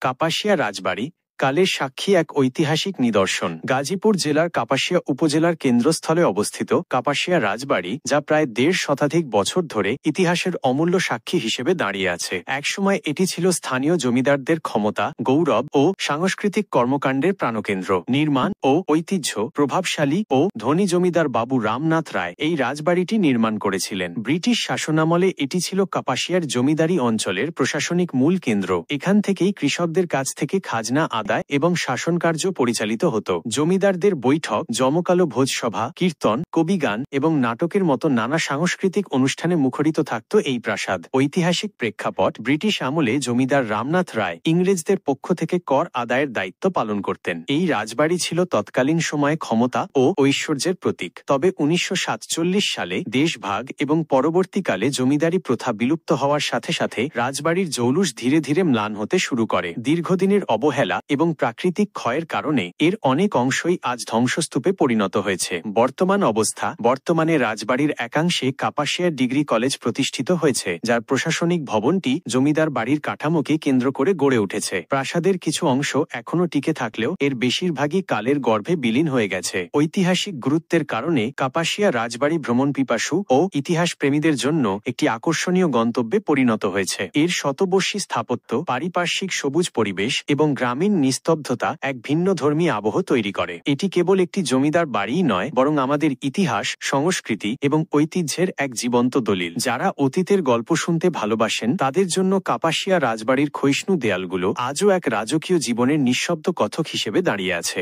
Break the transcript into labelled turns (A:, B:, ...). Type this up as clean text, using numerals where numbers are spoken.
A: কাপাসিয়া রাজবাড়ি কালের সাক্ষী এক ঐতিহাসিক নিদর্শন। গাজীপুর জেলার কাপাসিয়া উপজেলার কেন্দ্রস্থলে অবস্থিত কাপাসিয়া রাজবাড়ি, যা প্রায় ১৫০ শতাধিক বছর ধরে ইতিহাসের অমূল্য সাক্ষী হিসেবে দাঁড়িয়ে আছে। একসময় এটি ছিল স্থানীয় জমিদারদের ক্ষমতা, গৌরব ও সাংস্কৃতিক কর্মকাণ্ডের প্রাণকেন্দ্র। নির্মাণ ও ঐতিহ্য প্রভাবশালী ও ধনী জমিদার বাবু রামনাথ রায় এই রাজবাড়িটি নির্মাণ করেছিলেন। ব্রিটিশ শাসনামলে এটি ছিল কাপাসিয়ার জমিদারি অঞ্চলের প্রশাসনিক মূল কেন্দ্র। এখান থেকেই কৃষকদের কাছ থেকে খাজনা আদায় এবং শাসনকার্য পরিচালিত হতো। জমিদারদের বৈঠক, জমকালো ভোজসভা, কীর্তন, কবিগান এবং নাটকের মতো নানা সাংস্কৃতিক অনুষ্ঠানে মুখরিত থাকত এই প্রাসাদ। ঐতিহাসিক প্রেক্ষাপট: ব্রিটিশ আমলে জমিদার রামনাথ রায় ইংরেজদের পক্ষ থেকে কর আদায়ের দায়িত্ব পালন করতেন। এই রাজবাড়ি ছিল তৎকালীন সময়ে ক্ষমতা ও ঐশ্বর্যের প্রতীক। তবে ১৯৪৭ সালে দেশভাগ এবং পরবর্তীকালে জমিদারি প্রথা বিলুপ্ত হওয়ার সাথে সাথে রাজবাড়ির জৌলুস ধীরে ধীরে ম্লান হতে শুরু করে। দীর্ঘদিনের অবহেলা এবং প্রাকৃতিক ক্ষয়ের কারণে এর অনেক অংশই আজ ধ্বংসস্তূপে পরিণত হয়েছে। বর্তমান অবস্থা: বর্তমানে রাজবাড়ির একাংশে কাপাসিয়া ডিগ্রি কলেজ প্রতিষ্ঠিত হয়েছে, যার প্রশাসনিক ভবনটি জমিদার বাড়ির কাঠামোকে কেন্দ্র করে গড়ে উঠেছে। প্রাসাদের কিছু অংশ এখনও টিকে থাকলেও এর বেশিরভাগই কালের গর্ভে বিলীন হয়ে গেছে। ঐতিহাসিক গুরুত্বের কারণে কাপাসিয়া রাজবাড়ি ভ্রমণপিপাসু ও ইতিহাস প্রেমীদের জন্য একটি আকর্ষণীয় গন্তব্যে পরিণত হয়েছে। এর শতবর্ষী স্থাপত্য, পারিপার্শ্বিক সবুজ পরিবেশ এবং গ্রামীণ নিস্তব্ধতা এক ভিন্নধর্মী আবহ তৈরি করে। এটি কেবল একটি জমিদার বাড়িই নয়, বরং আমাদের ইতিহাস, সংস্কৃতি এবং ঐতিহ্যের এক জীবন্ত দলিল। যারা অতীতের গল্প শুনতে ভালোবাসেন তাদের জন্য কাপাসিয়া রাজবাড়ির ক্ষয়িষ্ণু দেয়ালগুলো আজও এক রাজকীয় জীবনের নিঃশব্দ কথক হিসেবে দাঁড়িয়ে আছে।